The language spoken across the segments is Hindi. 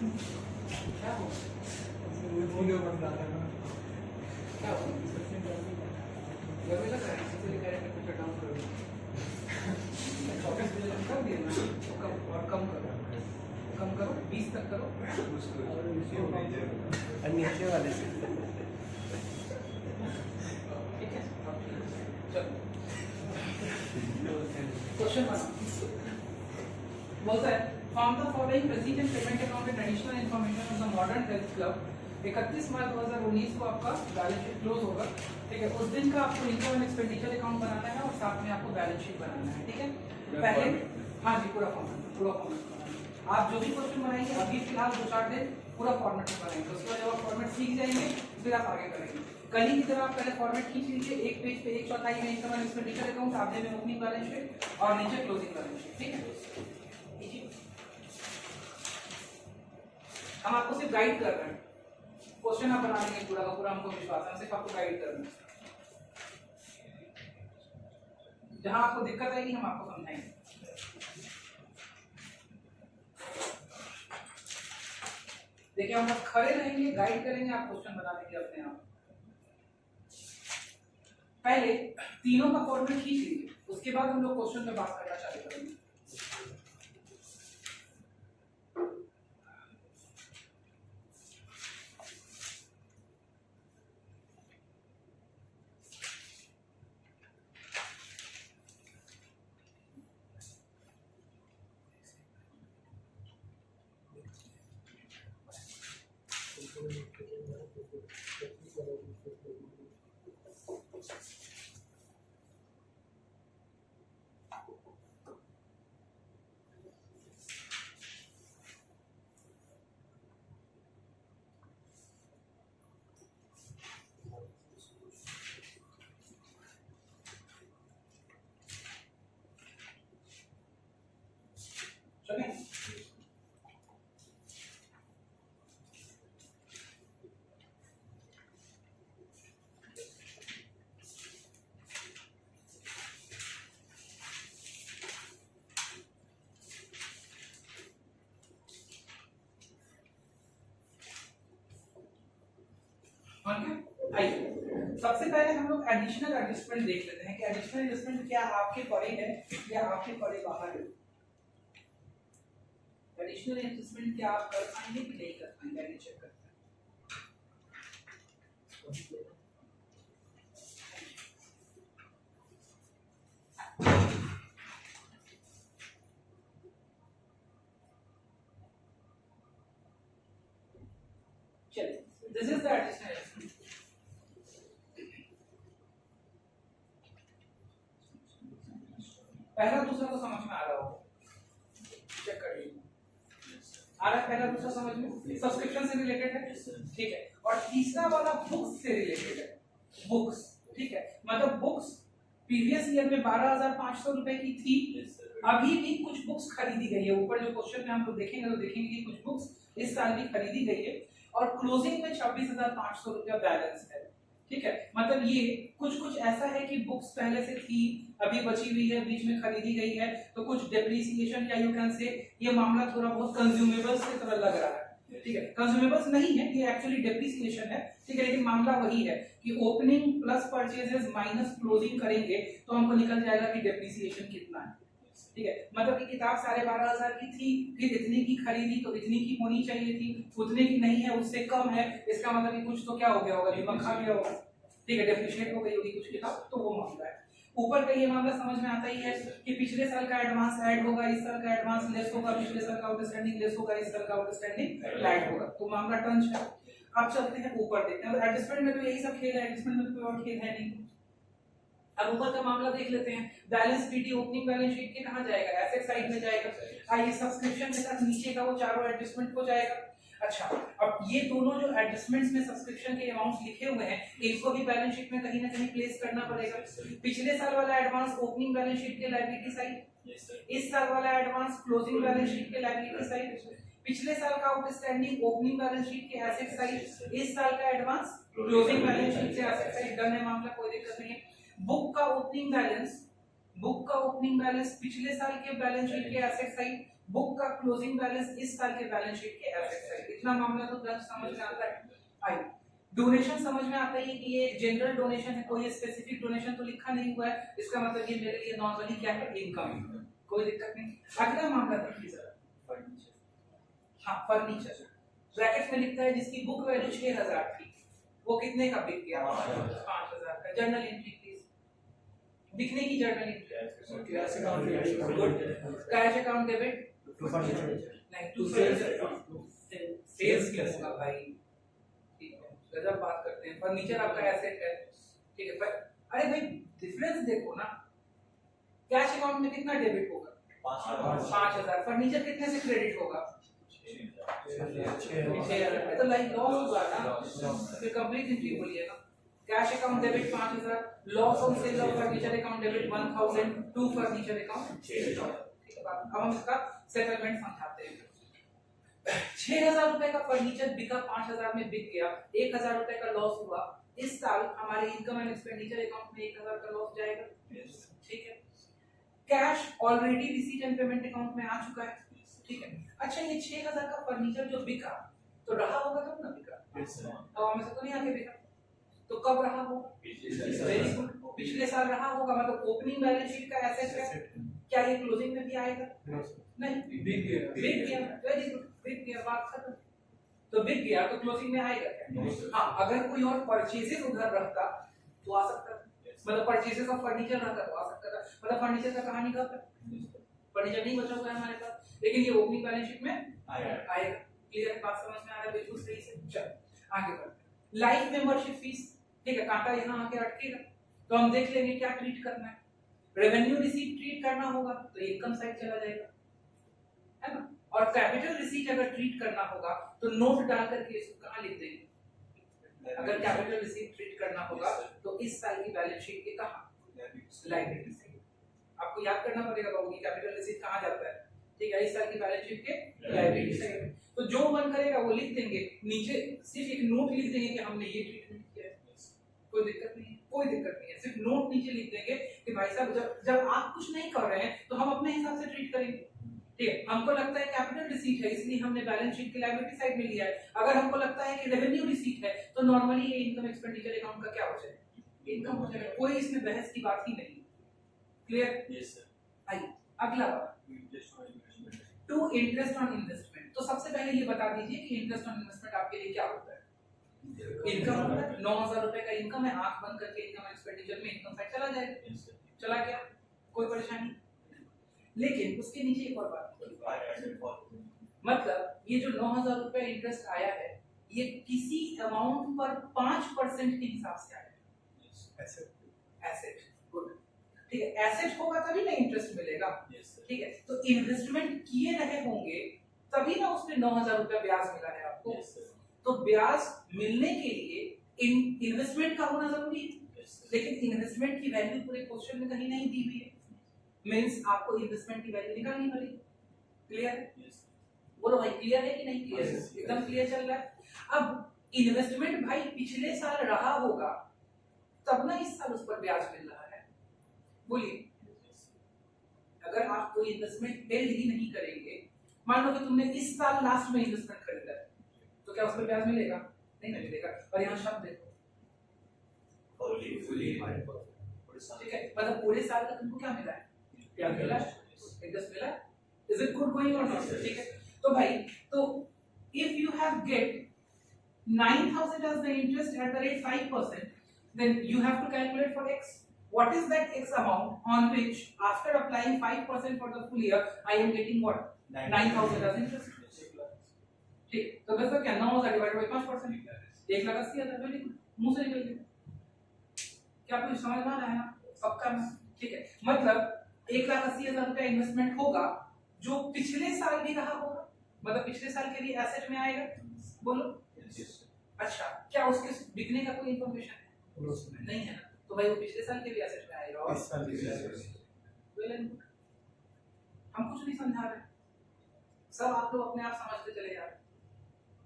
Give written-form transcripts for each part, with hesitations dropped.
क्या हो वीडियो बन रहा था ना, क्या हो गर्मी लग रहा है इसलिए कह रहे हैं कुछ डाउन करो 24 बजे कर दिया ना तो कम और कम करो 20 तक करो और नीचे वाले से ठीक है चलो क्वेश्चन बोलता है form the following receipt and payment account and additional information of the modern health club 31 मार्च 2019 को आपका बैलेंस शीट क्लोज होगा। ठीक है, उस दिन का आपको इनकम एंड एक्सपेंडिचर अकाउंट बनाना है और साथ में आपको बैलेंस शीट बनाना है। ठीक है, पहले हाँ जी पूरा फॉर्मेट आप जो भी क्वेश्चन बनाएंगे अभी फिलहाल 2-4 दिन पूरा फॉर्मेट बनाएंगे, उसके बाद जब आप फॉर्मेट सीख जाएंगे फिर आप आगे करेंगे। कल ही की तरह आप पहले फॉर्मेट खींच लीजिए, एक पेज पे 1/4 में इनकम एंड एक्सपेंडिचर अकाउंट, आधे में ओपनिंग बैलेंस शीट और नीचे क्लोजिंग बैलेंस शीट। ठीक है, हम आपको सिर्फ गाइड कर रहे हैं, क्वेश्चन आप बना लेंगे पूरा का पूरा, हमको विश्वास है, सिर्फ आपको गाइड कर रहे हैं। जहां आपको दिक्कत आएगी हम आपको समझाएंगे। देखिए हम बस खड़े रहेंगे, गाइड करेंगे, आप क्वेश्चन बना लेंगे अपने आप। पहले तीनों का फॉर्मेट खींच लीजिए, उसके बाद हम लोग क्वेश्चन पे बात करना चालू करेंगे। आइए सबसे पहले हम लोग एडिशनल एडजस्टमेंट देख लेते हैं कि एडिशनल एडजस्टमेंट क्या आपके परे है या आपके परे बाहर है। एडिशनल एडजस्टमेंट क्या आप कर पाएंगे कि नहीं कर पाएंगे, आइए चेक करते हैं। चलिए this is the additional adjustment. पहला दूसरा तो समझ में आ रहा होगा, चेक करिए आ रहा है पहला दूसरा समझ में, सब्सक्रिप्शन से रिलेटेड है। ठीक है, और तीसरा वाला बुक्स से रिलेटेड है। बुक्स ठीक है, मतलब बुक्स प्रीवियस ईयर में 12,500 रुपए की थी, अभी भी कुछ बुक्स खरीदी गई है। ऊपर जो क्वेश्चन में हम लोग देखेंगे तो देखेंगे कि कुछ बुक्स इस साल भी खरीदी गई है और क्लोजिंग में 26,500 रुपया बैलेंस है। ठीक है, मतलब ये कुछ ऐसा है कि बुक्स पहले से थी, अभी बची हुई है, बीच में खरीदी गई है, तो कुछ डेप्रिसिएशन या यू कैन से ये मामला थोड़ा बहुत कंज्यूमेबल्स की तरह लग रहा है। ठीक है, कंज्यूमेबल्स नहीं है, ये एक्चुअली डेप्रिसिएशन है। ठीक है, लेकिन मामला वही है कि opening plus purchases minus closing करेंगे तो हमको निकल जाएगा कि डेप्रिसिएशन कितना है। ठीक है, मतलब कि किताब 12,500 की थी, फिर इतनी की खरीदी तो इतनी की होनी चाहिए थी, उतने की नहीं है, उससे कम है, इसका मतलब कि कुछ तो क्या हो गया होगा, दिमाग खा गया होगा। ठीक है, डेप्रिशिएट हो गई होगी कुछ किताब, तो वो मामला है। ऊपर का ये मामला समझ में आता ही है कि पिछले साल का एडवांस ऐड होगा, इस साल का एडवांस लेस होगा, पिछले साल का आउटस्टैंडिंग लेस होगा, इस साल का आउटस्टैंडिंग ऐड होगा, तो मामला टंच है। अब चलते हैं ऊपर देखते हैं, एडजस्टमेंट में तो यही सब खेल है, एडजस्टमेंट में तो कोई और खेल है नहीं। अब ऊपर का मामला देख लेते हैं, balance PT opening balance sheet के कहां जाएगा, एसेट साइड में जाएगा। आइए सब्सक्रिप्शन के साथ नीचे का वो चारों एडजस्टमेंट हो जाएगा। अच्छा, अब ये दोनों जो एडजस्टमेंट्स में सब्सक्रिप्शन के अमाउंट्स लिखे हुए हैं, इनको भी बैलेंस शीट में कहीं ना कहीं प्लेस करना पड़ेगा। पिछले साल वाला एडवांस ओपनिंग बैलेंस शीट के लायबिलिटी साइड, इस साल वाला एडवांस क्लोजिंग बैलेंस शीट के लायबिलिटी साइड, पिछले साल का आउटस्टैंडिंग ओपनिंग बैलेंस शीट के एसेट साइड, इस साल का एडवांस क्लोजिंग बैलेंस शीट से एसेट साइड। डन है मामला, कोई दिक्कत नहीं है। बुक का ओपनिंग बैलेंस पिछले साल के बैलेंस शीट के एसेट साइड, बुक का क्लोजिंग बैलेंस इस साल के बैलेंस शीट के एसेट्स है। इतना मामला तो जस्ट समझ में आता है। आई डोनेशन समझ में आता है कि ये जनरल डोनेशन है, कोई स्पेसिफिक डोनेशन तो लिखा नहीं हुआ है, इसका मतलब ये मेरे लिए नॉर्मली क्या है, इनकम, कोई दिक्कत नहीं। अगला मामला देखिए जरा, हाँ फर्नीचर, ब्रैकेट में लिखता है जिसकी बुक वैल्यू 6000 थी, वो कितने का बिक गया, 5000 का। जर्नल एंट्री प्लीज, बिकने की journal entry, cash account good, cash account debit नहीं, टू सेल्स क्या होगा भाई, ठीक है, गजब बात करते हैं। फर्नीचर आपका एसेट है, ठीक है, पर अरे भाई डिफरेंस देखो ना, कैश अकाउंट में कितना डेबिट होगा, 5000, फर्नीचर कितने से क्रेडिट होगा, 6000, तो लाइक लॉस हुआ ना, फिर कंप्लीट एंट्री बोलिए ना, cash account debit 5000, loss on sale of furniture account debit 1000 to furniture account 6000, ठीक है। अब हम इसका सेटलमेंट समझाते हैं। 6000 रुपए का फर्नीचर बिका, 5000 में बिक गया, 1000 रुपए का लॉस हुआ। इस साल हमारे इनकम एंड एक्सपेंडिचर अकाउंट में 1000 का लॉस जाएगा, ठीक है। Cash already receipt and payment account में आ चुका है, ठीक है। अच्छा ये 6000 का फर्नीचर जो बिका तो रहा होगा तब ना बिका, अब हमें से तो नहीं आके बिका, तो कब रहा होगा, वेरी गुड, पिछले साल रहा होगा, मतलब ओपनिंग बैलेंस शीट का एसेट है, क्या ये क्लोजिंग में भी आएगा, नहीं, बिक गया, वेरी गुड, बिक गया, बात खत्म। तो बिक गया तो क्लोजिंग में आएगा क्या, हाँ अगर कोई और परचेजेस उधर रखता तो आ सकता था, मतलब परचेजेस ऑफ फर्नीचर रहता तो आ सकता था, मतलब फर्नीचर का कहानी कब है, फर्नीचर नहीं बचा हुआ है हमारे पास, लेकिन ये ओपनिंग बैलेंस शीट में आएगा। क्लियर, बात समझ में आ रहा है बिल्कुल सही से। चल आगे बढ़ते, लाइफ मेंबरशिप फीस, ठीक है, कांटा यहाँ आके अटकेगा, तो हम देख लेंगे क्या ट्रीट करना है। रेवेन्यू रिसीट ट्रीट करना होगा तो इनकम साइड चला जाएगा, है ना, और कैपिटल रिसीट अगर ट्रीट करना होगा तो नोट डाल करके इसको कहाँ लिख देंगे, अगर कैपिटल रिसीट ट्रीट करना होगा तो इस साल की बैलेंस शीट के कहाँ, लाइबिलिटी साइड। आपको याद करना पड़ेगा बाबू की कैपिटल रिसीट कहाँ जाता है, ठीक है, इस साल की बैलेंस शीट के लायबिलिटी साइड। तो जो मन करेगा वो लिख देंगे, नीचे सिर्फ एक नोट लिख देंगे कि हमने ये ट्रीटमेंट किया है, कोई दिक्कत नहीं है, कोई दिक्कत नहीं है, सिर्फ नोट नीचे लिख देंगे कि भाई साहब जब आप कुछ नहीं कर रहे हैं तो हम अपने हिसाब से ट्रीट करेंगे, ठीक है। हमको लगता है कैपिटल रिसीट है इसलिए हमने बैलेंस शीट की लायबिलिटी साइड में लिया है, अगर हमको लगता है कि रेवेन्यू रिसीट है तो नॉर्मली ये इनकम एक्सपेंडिचर अकाउंट का क्या हो जाएगा, इनकम हो जाएगा, कोई इसमें बहस की बात ही नहीं। Clear, yes sir. आइए अगला वाला, टू इंटरेस्ट ऑन इन्वेस्टमेंट। तो सबसे पहले ये बता दीजिए कि इंटरेस्ट ऑन इन्वेस्टमेंट आपके लिए क्या होता है, इनकम होता है, 9000 रुपए का इनकम है, आंख बंद करके इनकम एक्सपेंडिचर में इनकम साइड चला जाएगा, चला गया, कोई परेशानी। लेकिन उसके नीचे एक और बात, मतलब ये जो 9000 रुपए इंटरेस्ट आया है ये किसी अमाउंट पर 5% के हिसाब से आया है, एसेट, गुड, ठीक है, एसेट होगा तभी ना इंटरेस्ट मिलेगा, ठीक है। तो इन्वेस्टमेंट किए रहे होंगे तभी ना उसमें 9000 रुपए ब्याज मिला है आपको, तो ब्याज मिलने के लिए इन्वेस्टमेंट का होना जरूरी है, लेकिन इन्वेस्टमेंट की वैल्यू पूरे क्वेश्चन में कहीं नहीं दी हुई है, मींस आपको इन्वेस्टमेंट की वैल्यू निकालनी पड़ेगी। क्लियर है, बोलो भाई क्लियर है कि नहीं क्लियर है, एकदम क्लियर चल रहा है। अब इन्वेस्टमेंट भाई पिछले साल रहा होगा तब ना इस साल उस पर ब्याज मिल रहा है, बोलिए अगर आप कोई इन्वेस्टमेंट हेल्ड ही नहीं करेंगे, मान लो कि तुमने इस साल लास्ट में इन्वेस्टमेंट खरीदा है तो क्या उस पर ब्याज मिलेगा, नहीं मिलेगा। और यहाँ शब्द देखो, ठीक है, मतलब पूरे साल का तुमको क्या मिला है, क्या मिला है, इंटरेस्ट मिला है, इज इट गुड गोइंग और नॉट, ठीक है। तो भाई तो if you have get 9000 as the interest at the rate 5%, then you have to calculate for x. What is that x amount on which after applying 5% for the full year I am getting what, 9000 as interest, ठीक। तो बस क्या 9000 डिवाइडेड बाय 5%, 1,80,000, वेरी गुड, मुंह से निकल गया, क्या आपको समझ में आ रहा है ना, पक्का ना, ठीक है। मतलब 1,80,000 रुपया इन्वेस्टमेंट होगा जो पिछले साल भी रहा होगा, मतलब पिछले साल के लिए एसेट में आएगा, बोलो। अच्छा क्या उसके बिकने का कोई इंफॉर्मेशन है, नहीं है ना, तो भाई वो पिछले साल के भी एसेट में आएगा और इस साल के भी एसेट। हम कुछ नहीं समझा रहे, सब आप लोग अपने आप समझते चले जा रहे,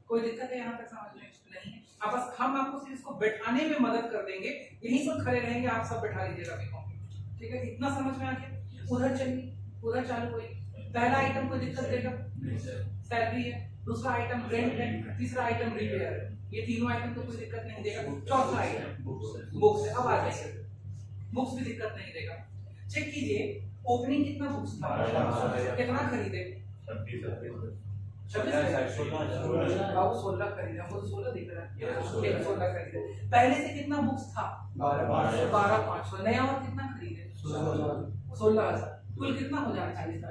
कोई दिक्कत है यहाँ तक समझ में नहीं है। अब बस हम आपको सिर्फ इसको बैठाने में मदद कर देंगे, यहीं पर खड़े रहेंगे, आप सब बैठा लीजिएगा, ठीक है, इतना समझ में आ गया। उधर चलिए, उधर चालू कोई पहला आइटम कोई दिक्कत देगा? सैलरी है, दूसरा आइटम रेंट है, तीसरा आइटम रिपेयर है। ये तीनों आइटम तो कोई दिक्कत नहीं देगा। चौथा आइटम बुक्स है। अब आ जाइए, बुक्स भी दिक्कत नहीं देगा। चेक कीजिए ओपनिंग कितना बुक्स था, कितना खरीदे? 16 खरीदे, हमको तो 16 दिख रहा है। 16 खरीदे। पहले से कितना बुक्स था? 12,500। नया और कितना खरीदे? 16,000। कुल कितना हो जाना चाहिए था?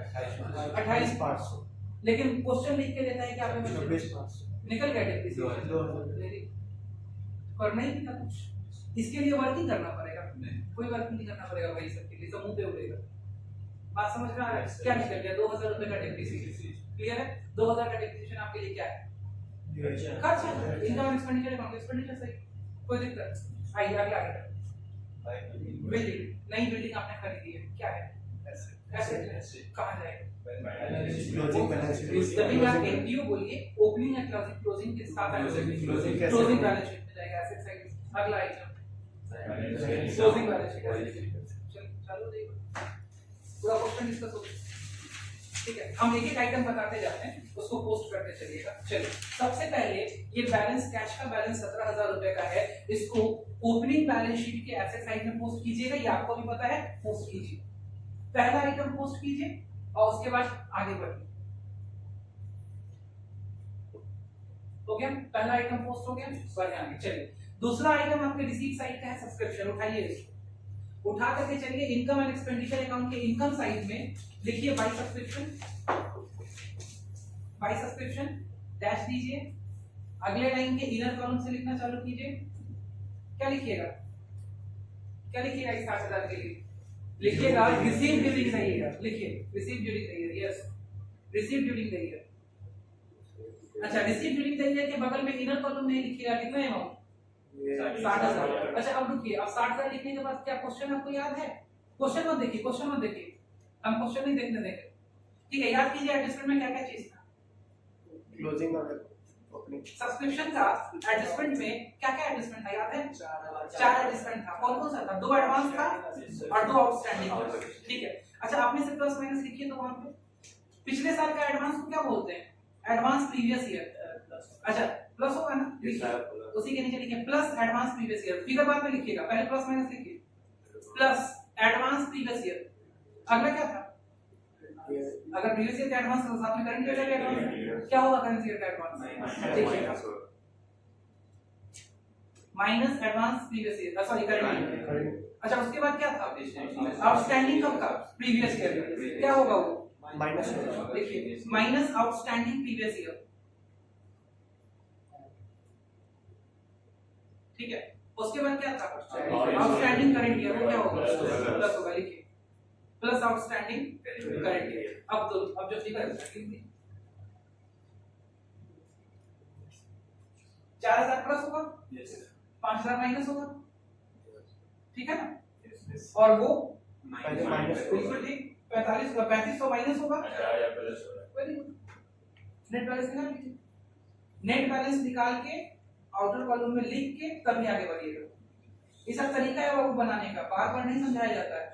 28,500। लेकिन क्वेश्चन लिख के देता है कि आपने 26,500 निकल गया डेप्रिसिएशन। करना ही नहीं था कुछ, इसके लिए वर्किंग करना पड़ेगा। कोई वर्किंग नहीं करना पड़ेगा भाई, सबके लिए सब मुंह पे उड़ेगा। बात समझ में आ रहा है? क्या निकल गया? 2,000 रुपए का डेप्रिसिएशन। क्लियर है? 2,000 का डेप्रिसिएशन आपके लिए क्या है? खर्च है। Income and expenditure account, expenditure सही, कोई दिक्कत? आइए अगला आइटम, बिल्डिंग। नई बिल्डिंग आपने खरीदी है, क्या है? एसेट। कहां जाएगा? जब आप एनपीओ बोलिए ओपनिंग एंड क्लोजिंग के साथ क्लोजिंग बैलेंस शीट में जाएगा एसेट साइड। अगला आइटम क्लोजिंग बैलेंस शीट। चलो देखो पूरा क्वेश्चन डिस्कस हो, ठीक है? हम एक एक आइटम बताते जाते हैं, उसको पोस्ट करते चलिएगा। चलिए सबसे पहले ये बैलेंस, कैश का बैलेंस 17,000 रुपए का है। इसको ओपनिंग बैलेंस शीट के एसेट साइड में पोस्ट कीजिएगा, ये आपको भी पता है, पोस्ट कीजिए। पहला आइटम पोस्ट कीजिए और उसके बाद आगे बढ़िए। हो गया? पहला आइटम पोस्ट हो गया, बढ़िया। आगे चलिए दूसरा आइटम आपके रिसीट साइड का है सब्सक्रिप्शन। उठाइए इसको, उठा करके चलिए इनकम एंड एक्सपेंडिचर अकाउंट के इनकम साइड में लिखिए by subscription. By subscription dash दीजिए। अगले लाइन के इनर कॉलम से लिखना चालू कीजिए। क्या लिखिएगा? क्या लिखिएगा इस 60,000 के लिए? लिखिएगा रिसीव ड्यूरिंग द ईयर। लिखिए receive during the year. Yes, receive during the year. अच्छा, रिसीव ड्यूरिंग द ईयर के बगल में इनर कॉलम में लिखिएगा कितना अमाउंट? 60,000। अच्छा अब रुकिए, अब 60,000 लिखने के बाद क्या क्वेश्चन आपको याद है? क्वेश्चन मत देखिए, क्वेश्चन मत देखिए, हम क्वेश्चन नहीं देखने देंगे, ठीक है? याद कीजिए एडजस्टमेंट में क्या क्या चीज था? क्लोजिंग और ओपनिंग। सब्सक्रिप्शन का एडजस्टमेंट में क्या क्या एडजस्टमेंट था याद है? 4 एडजस्टमेंट था। कौन कौन सा था? 2 एडवांस था और 2 आउटस्टैंडिंग था, ठीक है? अच्छा आपने से प्लस माइनस लिखिए तो वहां पे पिछले साल का एडवांस को क्या बोलते हैं? Advance previous year. अच्छा प्लस होगा ना, उसी के नीचे लिखिए plus advance previous year. Figure बाद में लिखिएगा, पहले प्लस माइनस लिखिए, प्लस एडवांस प्रीवियस ईयर। अगला क्या था? अगर प्रीवियस ईयर का एडवांस तो साथ में करंट ईयर का एडवांस क्या होगा? करंट ईयर का एडवांस देखिएगा, minus advance previous year, sorry current year. अच्छा उसके बाद क्या था? आउटस्टैंडिंग कब का? Previous year. क्या होगा वो? माइनस। देखिए माइनस आउटस्टैंडिंग प्रीवियस ईयर, ठीक है? उसके बाद क्या था? आउटस्टैंडिंग करंट ईयर, वो क्या होगा? प्लस होगा, लिखिए प्लस आउटस्टैंडिंग करंट ईयर। अब जो फिगर है 4,000 प्लस होगा, 5,000 माइनस होगा, ठीक है ना? और वो माइनस बिल्कुल ठीक 3500 माइनस होगा। नेट बैलेंस निकाल लीजिए, नेट बैलेंस निकाल के आउटर कॉलम में लिख के तभी आगे बढ़िएगा। ये सब तरीका है वो बनाने का, बार बार नहीं समझाया जाता है,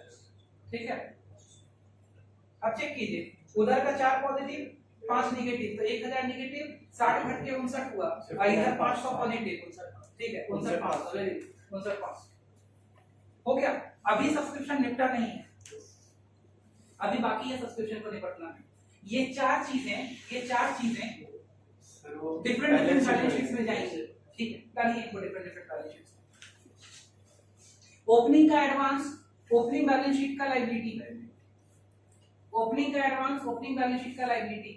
ठीक है? अब चेक कीजिए, उधर का 4 पॉजिटिव 5 नेगेटिव, तो 1000 नेगेटिव 60 घट के 59 हुआ, और इधर 500 पॉजिटिव, ठीक है? 59,500 हो गया। अभी सब्सक्रिप्शन निपटा नहीं है, अभी बाकी है सब्सक्रिप्शन को निपटना है। ये चार चीजें डिफरेंट बैलेंस शीट्स में जाएंगी, ठीक है? डालिए इनको डिफरेंट बैलेंस शीट्स। ओपनिंग का एडवांस ओपनिंग बैलेंस शीट का लायबिलिटी है, ओपनिंग का एडवांस ओपनिंग बैलेंस शीट का लायबिलिटी,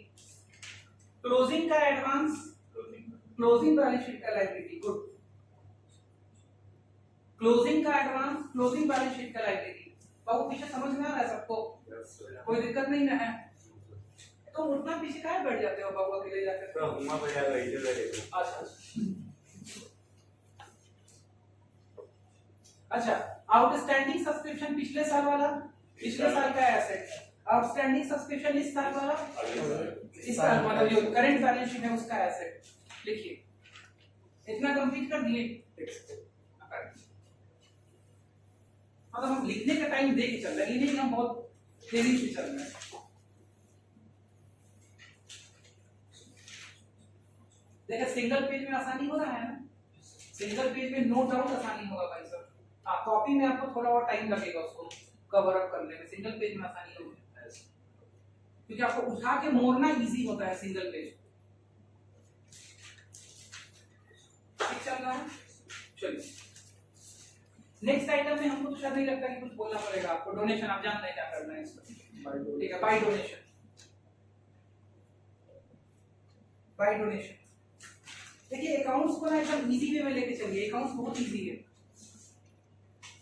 क्लोजिंग का एडवांस क्लोजिंग बैलेंस शीट का लायबिलिटी, गुड। क्लोजिंग का एडवांस क्लोजिंग बैलेंस शीट का लायबिलिटी। बाबू पीछे समझ में आ रहा है सबको? कोई दिक्कत नहीं ना है? तो उतना पीछे काहे बैठ जाते हो बाबू अकेले जाकर? तो हुआ बढ़िया गई इधर बैठे। अच्छा आउटस्टैंडिंग सब्सक्रिप्शन पिछले साल वाला, पिछले साल का एसेट। आउटस्टैंडिंग सब्सक्रिप्शन इस साल वाला, इस साल मतलब जो करंट बैलेंस शीट है उसका एसेट। लिखिए, इतना कंप्लीट कर दिए। मतलब हम लिखने का टाइम दे के चल रहे हैं, नहीं हम बहुत तेजी से चल रहे हैं। देखिए सिंगल पेज में आसानी हो रहा है ना, सिंगल पेज में नो डाउट आसानी होगा भाई साहब। हाँ कॉपी में आपको थोड़ा और टाइम लगेगा उसको कवर अप करने में, सिंगल पेज में आसानी होगी क्योंकि आपको उठा के मोड़ना इजी होता है सिंगल पेज। ठीक चल रहा है, चलिए नेक्स्ट आइटम में हमको तो शायद नहीं लगता कि कुछ बोलना पड़ेगा आपको। डोनेशन आप जानते हैं क्या करना है इसका, ठीक है। बाय डोनेशन, बाय डोनेशन देखिए अकाउंट्स को ना एकदम इजी वे में लेके चलिए। अकाउंट्स बहुत इजी है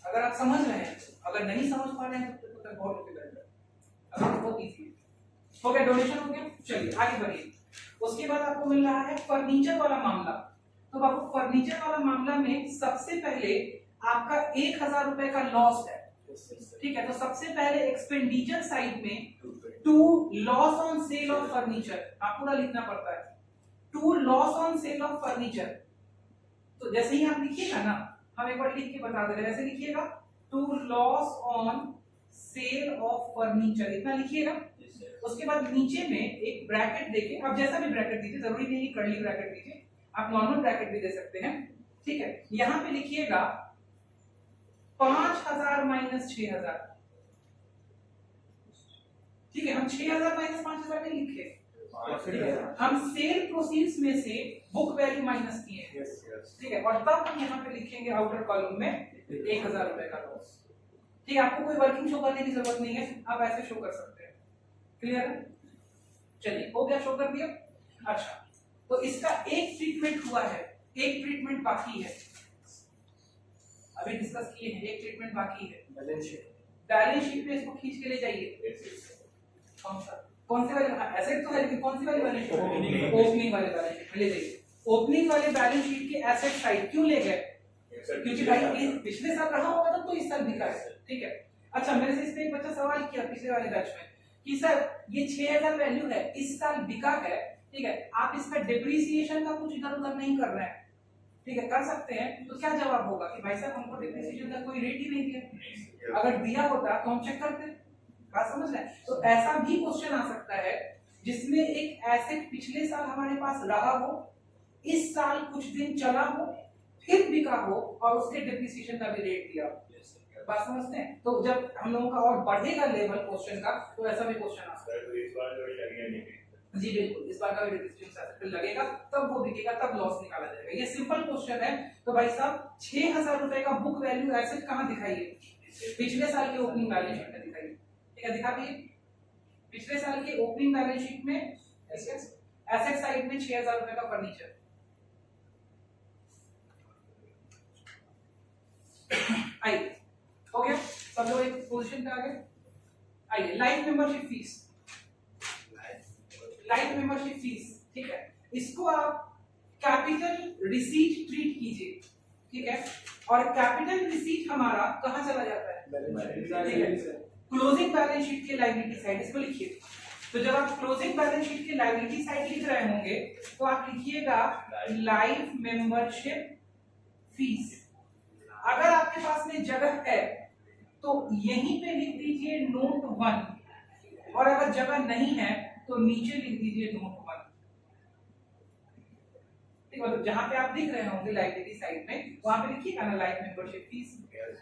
अगर आप समझ रहे हैं, अगर नहीं समझ पा रहे हैं तो बहुत डिफिकल्ट है। अकाउंट बहुत इजी है। हो गया डोनेशन हो गया, चलिए आगे बढ़िए। उसके बाद आपको मिल रहा है फर्नीचर वाला मामला। तो आपको फर्नीचर वाला मामला में सबसे पहले आपका 1000 रुपए का लॉस है, ठीक है। तो सबसे पहले एक्सपेंडिचर साइड में to loss on sale of furniture आप पूरा लिखना पड़ता है, to loss on sale of furniture. तो जैसे ही आप लिखिएगा ना, हम एक बार लिख के बता दे रहे हैं, ऐसे लिखिएगा to loss on sale of furniture, इतना लिखिएगा। उसके बाद नीचे में एक ब्रैकेट देके, आप जैसा भी ब्रैकेट दीजिए, जरूरी नहीं कि कर्ली ब्रैकेट दीजिए, आप नॉर्मल ब्रैकेट भी दे सकते हैं, ठीक है। यहां पे लिखिएगा 5000 माइनस 6000, ठीक है। हम 6000 माइनस 5000 नहीं लिखे, हम सेल प्रोसीड्स में से बुक वैल्यू माइनस किए हैं, ठीक है। और तब हम यहाँ पे लिखेंगे आउटर कॉलम में 1000 रुपए का लॉस, ठीक है। आपको कोई वर्किंग शो करने की जरूरत नहीं है, आप ऐसे शो कर सकते हैं, क्लियर है। चलिए हो गया, शो कर दिया। अच्छा तो इसका एक ट्रीटमेंट हुआ है, एक ट्रीटमेंट बाकी है, अभी डिस्कस किए हैं, एक ट्रीटमेंट बाकी है। बैलेंस शीट पे इसको खींच के ले जाइए। कौन सा, कौन से वाले एसेट तो है लेकिन कौन सी वाली बैलेंस शीट, ओपनिंग वाले बैलेंस शीट ले जाइए। ओपनिंग वाले बैलेंस शीट के एसेट साइड क्यों ले गए, क्योंकि भाई पिछले साल रहा होगा तो इस साल बिका है, ठीक है। अच्छा मेरे से इस पे एक बच्चा सवाल किया पिछले वाले बैच में कि सर ये 6000 वैल्यू है, इस साल बिका है, ठीक है, आप इसका डिप्रिसिएशन का कुछ इधर उधर नहीं कर रहे हैं, ठीक है, कर सकते हैं। तो क्या जवाब होगा कि भाई साहब हमको डिप्रिसिएशन का कोई रेट ही नहीं दिया, अगर दिया होता तो हम चेक करते। बात समझ रहे हैं। तो ऐसा भी क्वेश्चन आ सकता है जिसमें एक एसेट पिछले साल हमारे पास रहा हो, इस साल कुछ दिन चला हो, फिर बिका हो और उसके डिप्रिसिएशन का भी रेट दिया हो। बात समझते हैं। तो जब हम लोगों का और बढ़ेगा लेवल क्वेश्चन का तो ऐसा भी क्वेश्चन आ सकता है। जी बिल्कुल, इस बार का भी डिस्ट्रीब्यूशन एसेट पे लगेगा, तब वो बिकेगा, तब लॉस निकाला जाएगा। ये सिंपल क्वेश्चन है। तो भाई साहब 6000 रुपए का बुक वैल्यू एसेट कहां दिखाइए, पिछले साल के ओपनिंग बैलेंस शीट में दिखाइए, ठीक है। दिखा दीजिए पिछले साल के ओपनिंग बैलेंस शीट में एसेट साइड में 6000 रुपए का फर्नीचर। आइए हो गया, सब लोग एक पोजीशन पे आ गए। आइए life membership fees, life membership fees, ठीक है। इसको आप कैपिटल रिसीट ट्रीट कीजिए, ठीक है। और कैपिटल रिसीट हमारा कहां चला जाता है, क्लोजिंग बैलेंस शीट के लायबिलिटी साइड, इसको लिखिए। तो जब आप क्लोजिंग बैलेंस शीट के लायबिलिटी साइड लिख रहे होंगे तो आप लिखिएगा लाइफ मेंबरशिप फीस। अगर आपके पास में जगह है तो यहीं पे लिख दीजिए नोट 1, और अगर जगह नहीं है तो नीचे लिख दीजिए नोट 1, ठीक है। जहां पे आप दिख रहे होंगे लाइब्रेरी साइड में वहां पे लिखिएगा ना लाइफ मेंबरशिप फीस,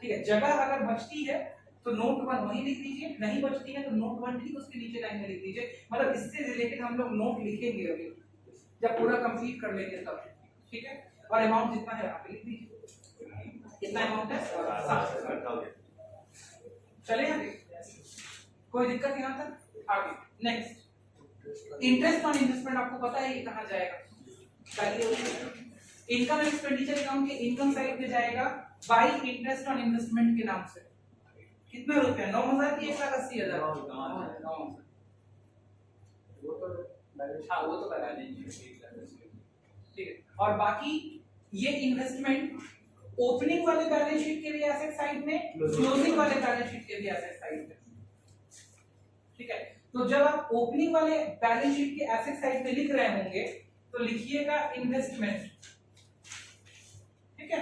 ठीक है। जगह अगर बचती है तो नोट 1 वहीं लिख दीजिए, नहीं बचती है तो नोट 1 ठीक उसके नीचे लाइन में लिख दीजिए। मतलब इससे रिलेटेड हम लोग नोट लिखेंगे अभी जब पूरा कंप्लीट कर लेंगे तब, ठीक है। और अमाउंट जितना है यहाँ पे लिख दीजिए, कितना अमाउंट है 7,000। चले आगे, कोई दिक्कत यहाँ तक। आगे नेक्स्ट इंटरेस्ट ऑन इन्वेस्टमेंट, आपको पता है ये कहाँ जाएगा, इनकम एक्सपेंडिचर अकाउंट के इनकम साइड पे जाएगा बाय इंटरेस्ट ऑन इन्वेस्टमेंट के नाम से। कितना रुपया, 9000 की 1,80,000, वो तो पता नहीं, ठीक है। और बाकी ये इन्वेस्टमेंट ओपनिंग वाले बैलेंस शीट के भी एसेट साइड में, क्लोजिंग वाले बैलेंस शीट के भी एसेट साइड में, ठीक है। तो जब आप ओपनिंग वाले बैलेंस शीट के एसेट साइड पे लिख रहे होंगे तो लिखिएगा इन्वेस्टमेंट, ठीक है।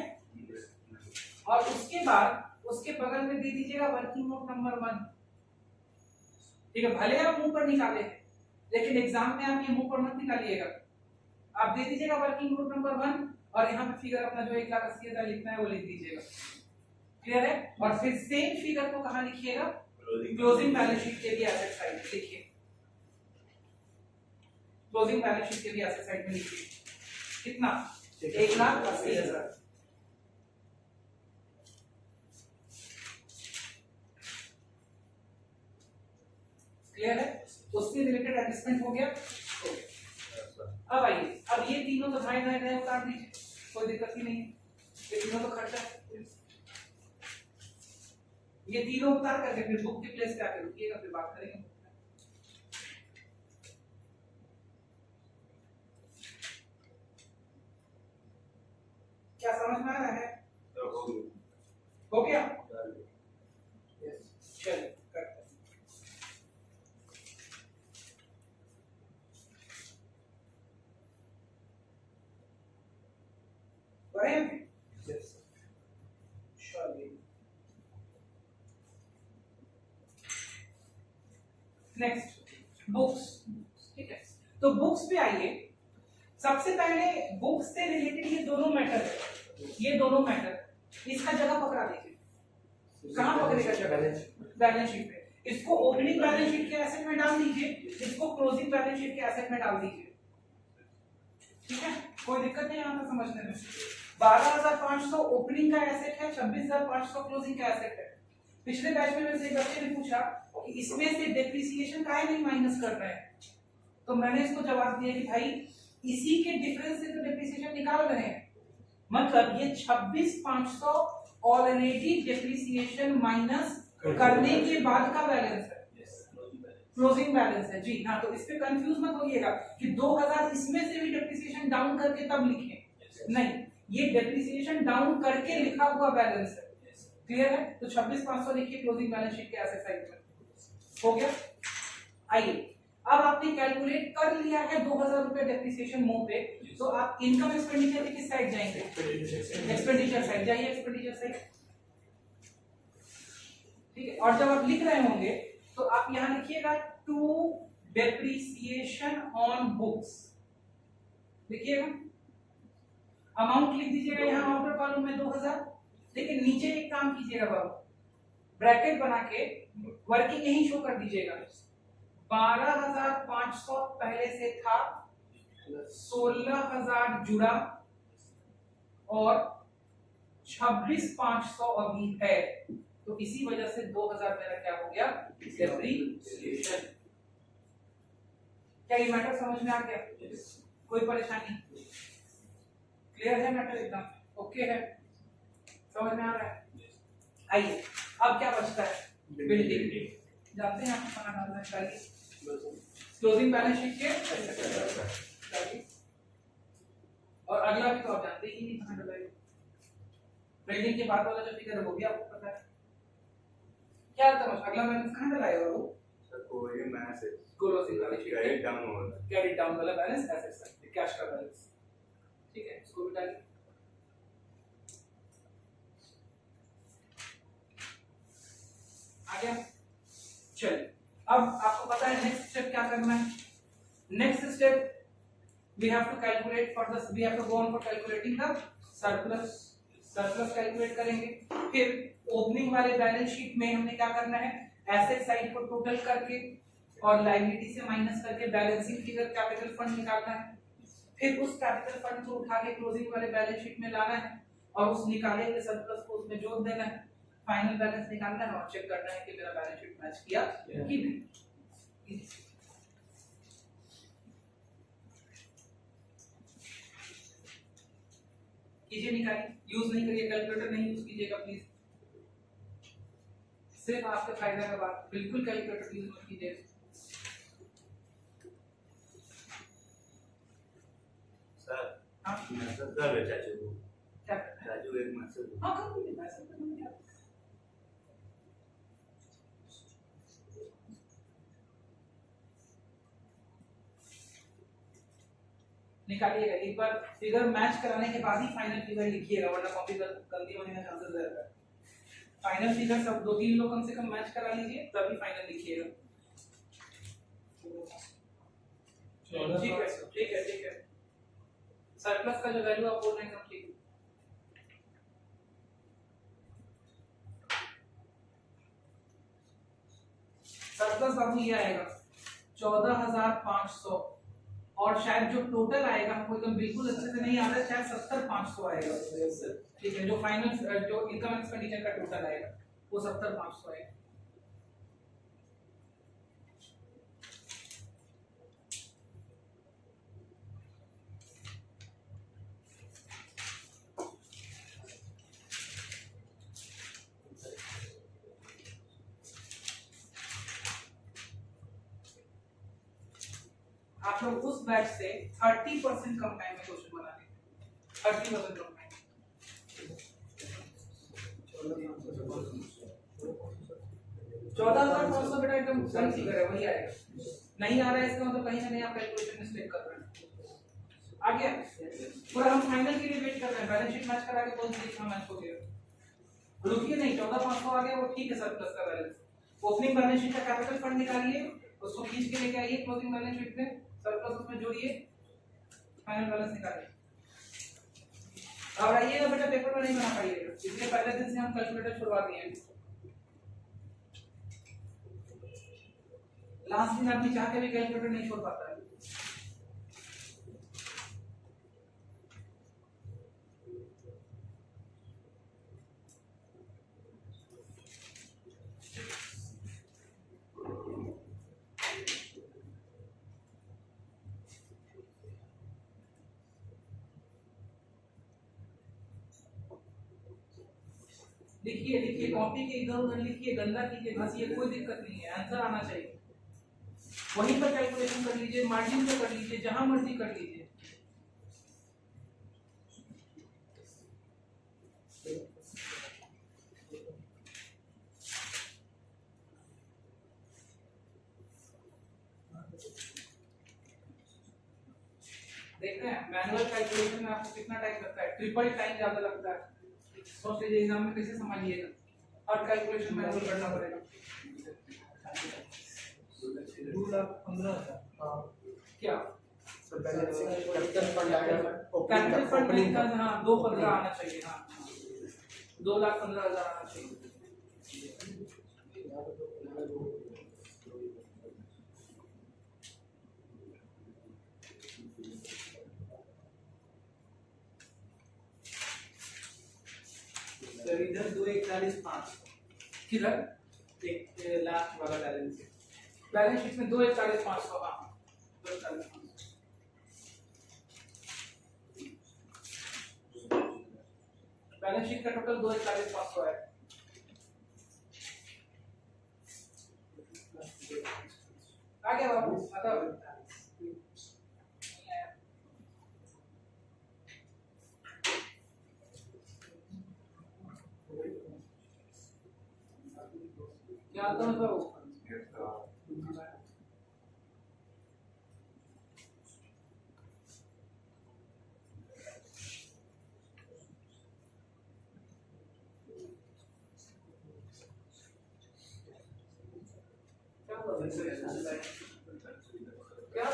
और उसके बाद उसके बगल में दे दीजिएगा वर्किंग नोट नंबर 1, ठीक है। भले आप मुंह पर निकाले लेकिन एग्जाम में आप ये मुंह पर मत निकालिएगा, आप दे दीजिएगा वर्किंग ग्रुप नंबर 1 और यहाँ पे फिगर अपना जो 1,80,000 लिखना है वो लिख दीजिएगा। क्लियर है? और फिर सेम फिगर को कहाँ लिखिएगा? क्लोजिंग बैलेंस शीट के भी एसेट साइड में लिखिए। क्लोजिंग बैलेंस शीट के भी एसेट साइड में लिखिए। कितना? 1,80,000। क्लियर है? उससे रिलेटेड एडजस्टमेंट हो गया। अब आइए, अब ये तीनों तो भाई उतार दीजिए, कोई दिक्कत ही नहीं है, ये तीनों तो खर्चा है। ये तीनों उतार करके फिर बुक की प्लेस पे आके रुकिएगा, फिर बात करेंगे। क्या समझ में आ रहा है? हो गया? चलिए करते हैं। Next books. ठीक है, तो बुक्स पे आइए। सबसे पहले बुक्स से रिलेटेड ये दोनों मैटर है, ये दोनों मैटर। इसका जगह पकड़ा दीजिए। कहाँ पकड़ेगा जगह? बैलेंस शीट पे। इसको ओपनिंग बैलेंस शीट के एसेट में डाल दीजिए, इसको क्लोजिंग बैलेंस शीट के एसेट में डाल दीजिए। ठीक है, कोई दिक्कत नहीं यहाँ पर समझने में। 12,500 ओपनिंग का एसेट है, 26,500 क्लोजिंग का एसेट है। पिछले बैच में मेरे से एक बच्चे ने पूछा कि इसमें से डेप्रिसिएशन काहे नहीं माइनस कर रहे हैं, तो मैंने इसको जवाब दिया कि भाई इसी के डिफरेंस से तो डेप्रिसिएशन निकाल रहे हैं, मतलब ये 26,500 ऑलरेडी डेप्रिसिएशन माइनस करने के बाद का बैलेंस है, क्लोजिंग बैलेंस है जी। हाँ, तो इस पे कंफ्यूज मत होइएगा कि 2,000 इसमें से भी डेप्रिसिएशन डाउन करके तब लिखें, नहीं, ये डेप्रिसिएशन डाउन करके लिखा हुआ बैलेंस है। क्लियर है? तो 26,500 लिखिए क्लोजिंग बैलेंस शीट के एसेट साइड में। हो गया? आइए, अब आपने कैलकुलेट कर लिया है 2,000 रुपए डेप्रिसिएशन मुंह पे, तो आप इनकम एक्सपेंडिचर की किस साइड जाएंगे? एक्सपेंडिचर साइड जाइए, एक्सपेंडिचर साइड। ठीक है, और जब आप लिख रहे होंगे तो आप यहां लिखिएगा टू डेप्रिसिएशन ऑन बुक्स, लिखिएगा। अमाउंट लिख दीजिएगा यहाँ आउटर कॉलम में 2,000, लेकिन नीचे एक काम कीजिएगा बाबू, ब्रैकेट बना के वर्किंग यही शो कर दीजिएगा। 12,500 पहले से था, 16,000 जुड़ा और 26,500 अभी है, तो इसी वजह से 2,000 मेरा क्या हो गया? डेप्रिसिएशन। क्या ये मैटर समझ में आ गया? कोई परेशानी? क्लियर है मैटर? एकदम ओके है, समझ में आ रहा है? आइए, अब क्या बचता है? बिल्डिंग। जानते हैं आप खाना डालना चाहिए क्लोजिंग बैलेंस शीट के, और अगला भी तो आप जानते ही नहीं खाना डालेंगे। बिल्डिंग के बाद वाला जो फिगर है वो भी आपको पता है। क्या समझ? अगला बैलेंस कहां डलाएगा वो? सर कोई मैच है, closing balance sheet carry down होगा, कैरी डाउन वाला बैलेंस एसेट साइड, कैश का बैलेंस। ठीक है, इसको भी डालिए। आ गया? चलिए, अब आपको पता है नेक्स्ट स्टेप क्या करना है। Next step we have to calculate for the we have to go on for calculating the surplus calculate करेंगे। फिर ओपनिंग वाले बैलेंस शीट में हमने क्या करना है? एसेट साइड को टोटल करके और लायबिलिटी से माइनस करके बैलेंसिंग फिगर कैपिटल फंड निकालना है। फिर उस कैपिटल फंड को उठा के क्लोजिंग वाले बैलेंस शीट में लाना है और उस निकाले हुए सरप्लस को उसमें जोड़ देना है। फाइनल बैलेंस निकालना है और चेक करना है कि मेरा बैलेंस शीट मैच किया कि नहीं। कीजिए, निकालिए। यूज नहीं करिए, कैलकुलेटर नहीं यूज कीजिएगा प्लीज, सिर्फ आपके फायदा का बात, बिल्कुल कैलकुलेटर यूज मत कीजिए। सर हाँ, मैसेज कर चाचू को, क्या चाचू एक मैसेज। हाँ कर दीजिए, मैसेज कर दीजिए। निकालिएगा, एक बार फिगर मैच कराने के बाद ही फाइनल फिगर लिखिएगा, वरना कॉपी गलती होने का चांसेस रहता है। फाइनल फिगर सब 2-3 लोग कम से कम मैच करा लीजिए, तभी फाइनल लिखिएगा। ठीक है, ठीक है, ठीक है। सरप्लस का जो वैल्यू आप बोल रहे हैं एकदम ठीक। सरप्लस बाबू ये आएगा 14,500 और शायद जो टोटल आएगा हमको एकदम बिल्कुल अच्छे से नहीं आता, शायद 70,500 आएगा। ठीक है, जो फाइनल जो इनकम एक्सपेंडिचर का टोटल आएगा वो 70,500 आएगा। आप लोग उस बैच से 30% कम टाइम में क्वेश्चन बना लेंगे, 30% कम टाइम। 14,500 बेटा एकदम सही फिगर है, वही आएगा। नहीं आ रहा है इसका मतलब कहीं ना कहीं आप कैलकुलेशन मिस्टेक कर रहे हैं। आ गया पूरा, हम फाइनल के लिए वेट कर रहे हैं, बैलेंस शीट मैच करा के कौन सी लिखना मैच हो गया। रुकिए नहीं, 14,500 आ गया वो ठीक है, सरप्लस का बैलेंस। ओपनिंग बैलेंस शीट का कैपिटल फंड निकालिए, उसको खींच के लेके आइए क्लोजिंग बैलेंस शीट में, सरप्लस उसमें जोड़िए, फाइनल बैलेंस निकालिए। अब आइएगा बेटा पेपर में नहीं बना पाइएगा, इसलिए पहले दिन से हम कैलकुलेटर छुड़वा दिए हैं। लास्ट दिन आदमी चाह के भी कैलकुलेटर नहीं छोड़ पाता है। लिखिए लिखिए, कॉपी के इधर उधर लिखिए, गंदा कीजिए, घसिए, कोई दिक्कत नहीं है, आंसर आना चाहिए। वहीं पर कैलकुलेशन कर लीजिए, मार्जिन पे कर लीजिए, जहां मर्जी कर लीजिए। देख रहे हैं मैनुअल कैलकुलेशन में आपको कितना टाइम लगता है, ट्रिपल टाइम ज्यादा लगता है। सोच लीजिए एग्जाम में कैसे संभालिएगा, और कैलकुलेशन मैनुअल करना पड़ेगा। 2,15,000 क्या कैपिटल फंड आएगा, कैपिटल फंड में का हाँ 2,15 आना चाहिए, हाँ 2,15,000 आना चाहिए। सर इधर 2,41,500 किधर एक लास्ट वाला बैलेंस है। बैलेंस शीट में 2,41,500, हाँ 2,41,500। बैलेंस शीट का टोटल 2,41,500 है। आ गया बाबू, मतलब क्या आता है बाबू? क्या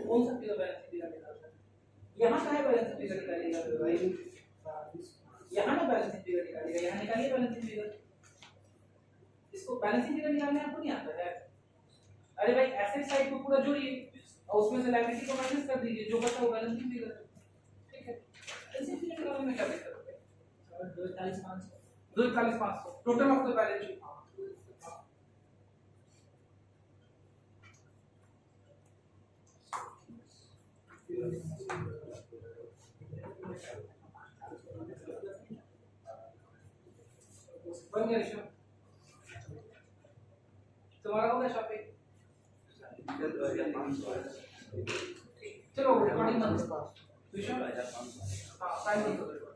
कौन सा फिगर बैलेंस फिगर निकालना है? यहाँ का है बैलेंस फिगर निकालिएगा भाई, यहाँ ना बैलेंस फिगर निकालिएगा, यहाँ निकालिए बैलेंस फिगर। इसको बैलेंस फिगर निकालने आपको नहीं आता है? अरे भाई एसेट साइड को पूरा जोड़िए और उसमें से लायबिलिटी को माइनस कर दीजिए, जो बचा वो बैलेंस फिगर। ठीक है, बैलेंस फिगर निकालने में क्या दिक्कत है? 2,41,500 total of the balance sheet. बन गया ऋषभ, तुम्हारा होगा शॉपिंग। चलो रिकॉर्डिंग बंद। ऋषभ हाँ साइन नहीं करो।